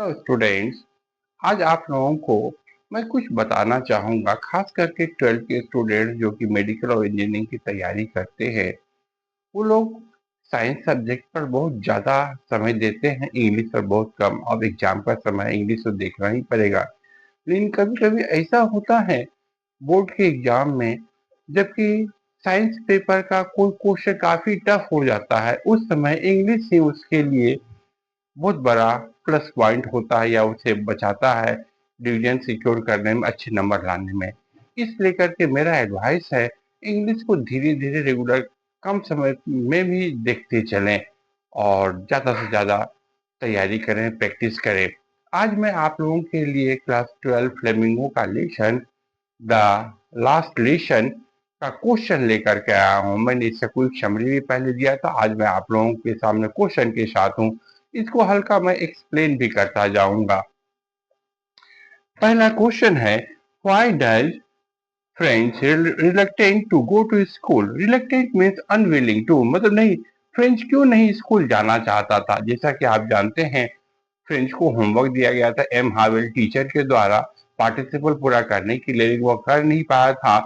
Hello students. आज आप लोगों को मैं कुछ बताना चाहूँगा, खास करके 12th के स्टूडेंट जो कि मेडिकल और इंजीनियरिंग की तैयारी करते हैं। वो लोग साइंस सब्जेक्ट पर बहुत ज़्यादा समय देते हैं, इंग्लिश पर बहुत कम। अब एग्जाम का समय है, इंग्लिश तो देखना ही पड़ेगा। लेकिन कभी-कभी ऐसा होता है बोर्ड के एग्जाम में, जबकि साइंस पेपर का कोई क्वेश्चन काफ़ी टफ हो जाता है, उस समय इंग्लिश ही उसके लिए बहुत बड़ा प्लस पॉइंट होता है या उसे बचाता है डिवीजन सिक्योर करने में, अच्छे नंबर लाने में। इस लेकर के मेरा एडवाइस है, इंग्लिश को धीरे धीरे रेगुलर कम समय में भी देखते चलें और ज़्यादा से ज़्यादा तैयारी करें, प्रैक्टिस करें। आज मैं आप लोगों के लिए क्लास 12 फ्लेमिंगो का लेसन, द लास्ट लेसन का क्वेश्चन लेकर के आया हूँ। मैंने इससे कोई समरी भी पहले दिया था, आज मैं आप लोगों के सामने क्वेश्चन के साथ हूँ। इसको हल्का मैं एक्सप्लेन भी करता जाऊंगा। पहला क्वेश्चन है, why does French reluctant to go to school. Reluctant means unwilling to, मतलब नहीं, फ्रेंच क्यों नहीं स्कूल जाना चाहता था। जैसा कि आप जानते हैं, फ्रेंच को होमवर्क दिया गया था एम हावेल टीचर के द्वारा पार्टिसिपल पूरा करने के लिए, वो कर नहीं पाया था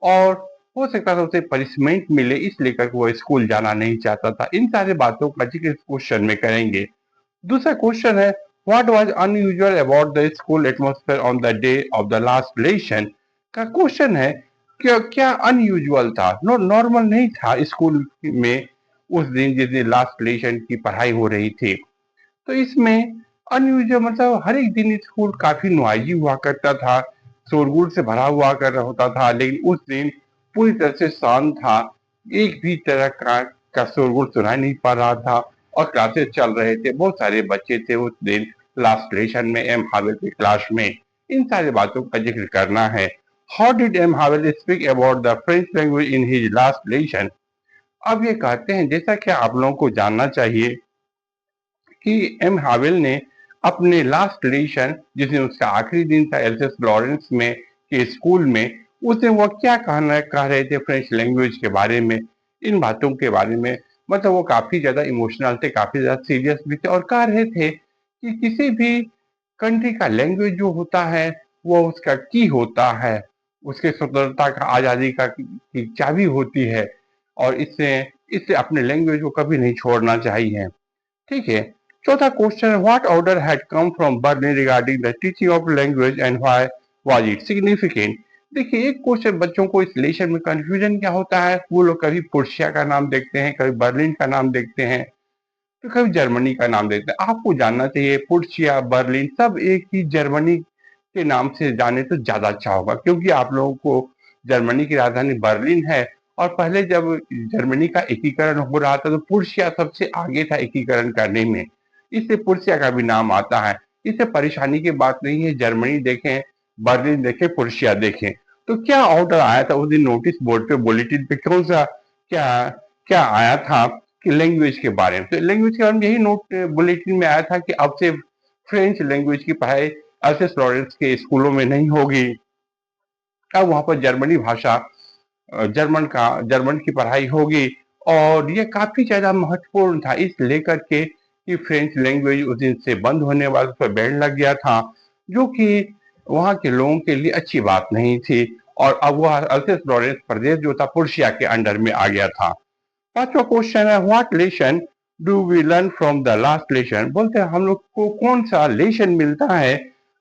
और हो सकता था उसे पनिशमेंट मिले, इस लेकर वो स्कूल जाना नहीं चाहता था। इन सारे बातों का जिक्र इस क्वेश्चन में करेंगे। दूसरा क्वेश्चन है, what was unusual about the school atmosphere on the day of the last lesson. का क्वेश्चन है, क्या क्या अनयूजुअल था, नॉर्मल नहीं था स्कूल में उस दिन जिस दिन लास्ट लेसन की पढ़ाई हो रही थी। तो इसमें अनयूजुअल मतलब हर एक दिन स्कूल काफी नॉइजी हुआ करता था, शोरगुल से भरा हुआ कर होता था, लेकिन उस दिन पूरी तरह से शांत था। एक भी तरह का शोरगुल सुनाई नहीं पड़ रहा था और क्लासेस चल रहे थे। बहुत सारे बच्चे थे उस दिन लास्ट लेसन में एम हावेल की क्लास में। इन सारी बातों का जिक्र करना है। How did M Hamel speak about the French language in his last lesson. अब ये कहते हैं, जैसा कि आप लोगों को जानना चाहिए कि एम हावेल ने अपने लास्ट लेसन, जिस दिन उसका आखिरी दिन था एल्सेस लॉरेंस में के स्कूल में, उस दिन वो क्या कहना कह रहे थे फ्रेंच लैंग्वेज के बारे में, इन बातों के बारे में। मतलब वो काफी ज्यादा इमोशनल थे, काफी ज्यादा सीरियस भी थे और कह रहे थे कि किसी भी कंट्री का लैंग्वेज जो होता है वो उसका की होता है, उसके स्वतंत्रता का, आजादी का की चाबी होती है और इससे इससे अपने लैंग्वेज को कभी नहीं छोड़ना चाहिए। ठीक है। चौथा question, what order had come from Berlin regarding the teaching of language and why was it significant. देखिए, एक क्वेश्चन बच्चों को इस लेसन में कंफ्यूजन क्या होता है, वो लोग कभी पुर्शिया का नाम देखते हैं, कभी बर्लिन का नाम देखते हैं, तो कभी जर्मनी का नाम देखते हैं। आपको जानना चाहिए पुर्शिया, बर्लिन सब एक ही जर्मनी के नाम से जाने तो ज्यादा अच्छा होगा, क्योंकि आप लोगों को जर्मनी की राजधानी बर्लिन है और पहले जब जर्मनी का एकीकरण हो रहा था तो पुर्शिया सबसे आगे था एकीकरण करने में, इससे पुर्शिया का भी नाम आता है। इससे परेशानी की बात नहीं है, जर्मनी देखें, बर्लिन देखें, पुर्शिया देखें। तो क्या ऑर्डर आया था उस दिन नोटिस बोर्ड पे, बुलेटिन पे कौन सा क्या क्या आया था कि लैंग्वेज के बारे में। तो लैंग्वेज के बारे में यही नोट बुलेटिन में आया था कि अब से फ्रेंच लैंग्वेज की पढ़ाई अल्सेस लॉरेंस के स्कूलों में नहीं होगी, अब वहां पर जर्मनी भाषा, जर्मन की पढ़ाई होगी। और ये काफी ज्यादा महत्वपूर्ण था इस लेकर के कि फ्रेंच लैंग्वेज उस दिन से बंद होने वाला, उस पर बैन लग गया था, जो कि वहां के लोगों के लिए अच्छी बात नहीं थी। और अब वह अल्सेस लॉरेंस प्रदेश जो था पुर्शिया के अंडर में आ गया था। पांचवा क्वेश्चन है, what lesson do we learn from the last lesson. बोलते हैं हम लोग को कौन सा लेसन मिलता है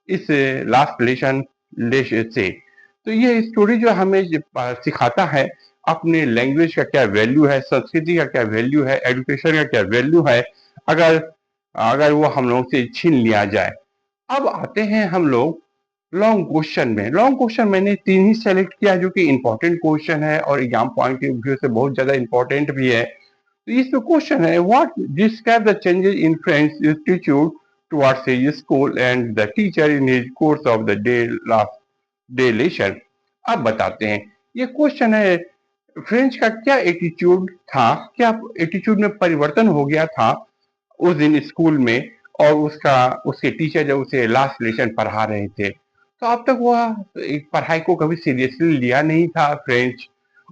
इस लास्ट लेसन से। तो ये स्टोरी जो हमें सिखाता है अपने लैंग्वेज का क्या वैल्यू है, संस्कृति का क्या वैल्यू है, एजुकेशन का क्या वैल्यू है, अगर अगर वो हम लोग से छीन लिया जाए। अब आते हैं हम लोग लॉन्ग क्वेश्चन में। लॉन्ग क्वेश्चन मैंने तीन ही सेलेक्ट किया जो कि इंपॉर्टेंट क्वेश्चन है और एग्जाम पॉइंट ऑफ व्यू से बहुत ज्यादा इंपॉर्टेंट भी है। तो इसमें क्वेश्चन है, what describe the changes in French attitude towards his school and the teacher in his course of the day last day lesson. अब बताते हैं, ये क्वेश्चन है, फ्रेंच का क्या एटीट्यूड था, क्या एटीट्यूड में परिवर्तन हो गया था उस दिन स्कूल में, और उसका उसके टीचर जब उसे लास्ट लेसन पढ़ा रहे थे। तो अब तक वह एक पढ़ाई को कभी सीरियसली लिया नहीं था फ्रेंच,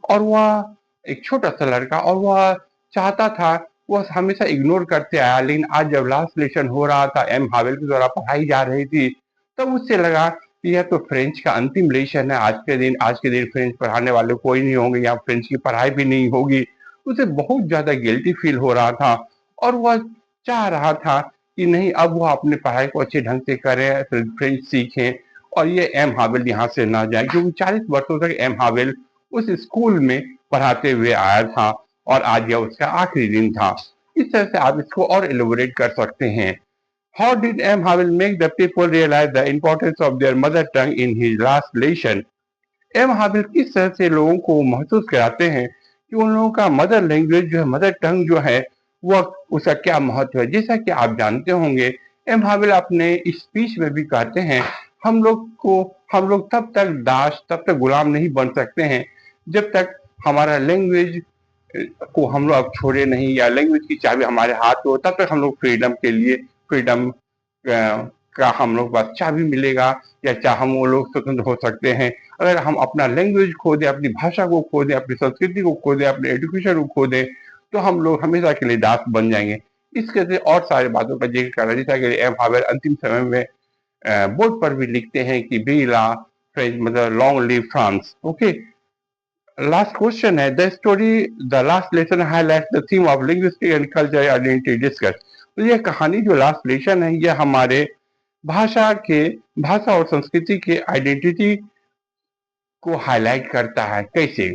और वह एक छोटा सा लड़का और वह चाहता था वो हमेशा इग्नोर करते आया, लेकिन आज जब लास्ट लेसन हो रहा था, एम हावेल के द्वारा पढ़ाई जा रही थी, तब उससे लगा कि यह तो फ्रेंच का अंतिम लेसन है। आज के दिन फ्रेंच पढ़ाने वाले कोई नहीं होंगे, यहाँ फ्रेंच की पढ़ाई भी नहीं होगी। उसे बहुत ज़्यादा गिल्टी फील हो रहा था और वह चाह रहा था कि नहीं, अब वो अपनी पढ़ाई को अच्छे ढंग से करें, फिर फ्रेंच सीखें और ये एम हावेल यहाँ से ना जाए, क्योंकि 40 वर्षों तक एम हावेल उस स्कूल में पढ़ाते हुए आया था और आज यह उसका आखिरी दिन था। इस तरह से आप इसको और एलोबोरेट कर सकते हैं। How did M Hamel make the people realise the importance of their mother tongue in his last lesson? M Hamel किस तरह से लोगों को महसूस कराते हैं कि उन लोगों का मदर लैंग्वेज जो है, मदर टंग जो है, वह उसका क्या महत्व है। जैसा कि आप जानते होंगे, एम हावेल अपने स्पीच में भी कहते हैं, हम लोग तब तक दास, तब तक गुलाम नहीं बन सकते हैं जब तक हमारा लैंग्वेज को हम लोग छोड़े नहीं, या लैंग्वेज की चाबी हमारे हाथ में हो, तब तक हम लोग फ्रीडम के लिए, फ्रीडम का हम लोग पास चाबी मिलेगा, या चाहे हम वो लोग स्वतंत्र हो सकते हैं। अगर हम अपना लैंग्वेज खो दें, अपनी भाषा को खो दें, अपनी संस्कृति को खो दें, अपने एजुकेशन को खो दें, तो हम लोग हमेशा के लिए दास बन जाएंगे। इसके से और सारी बातों का जिक्र करना, जैसा कि एम हावेल अंतिम समय में बोर्ड पर भी लिखते हैं कि बी ला फ्रेंच, मतलब long live France. Okay, last question है, the story the last lesson highlights the theme of linguistic and culture identity discuss. तो ये कहानी जो लास्ट लेसन है, ये हमारे भाषा के भाषा और संस्कृति के आइडेंटिटी को हाईलाइट करता है। कैसे?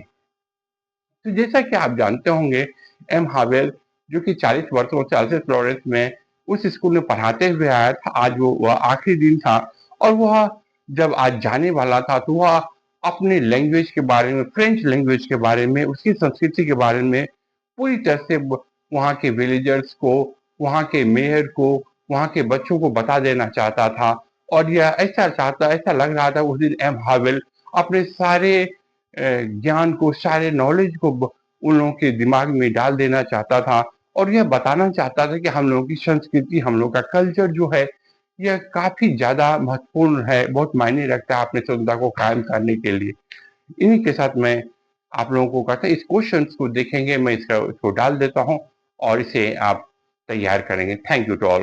तो जैसा कि आप जानते होंगे, एम हावेल जो कि 40 वर्षों से अल्सेस फ्लोरेंस में उस स्कूल में पढ़ाते हुए आया था, आज वो वह आखिरी दिन था और वह जब आज जाने वाला था, तो वह अपने लैंग्वेज के बारे में, फ्रेंच लैंग्वेज के बारे में, उसकी संस्कृति के बारे में पूरी तरह से वहाँ के विलेजर्स को, वहाँ के मेयर को, वहाँ के बच्चों को बता देना चाहता था। और यह ऐसा लग रहा था उस दिन एम हावेल अपने सारे ज्ञान को, सारे नॉलेज को उन लोगों के दिमाग में डाल देना चाहता था और यह बताना चाहता था कि हम लोगों की संस्कृति, हम लोग का कल्चर जो है, यह काफी ज्यादा महत्वपूर्ण है, बहुत मायने रखता है अपने स्वतंत्रता को कायम करने के लिए। इन्हीं के साथ मैं आप लोगों को कहता, इस क्वेश्चन को देखेंगे, मैं इसको डाल देता हूँ और इसे आप तैयार करेंगे। Thank you to all.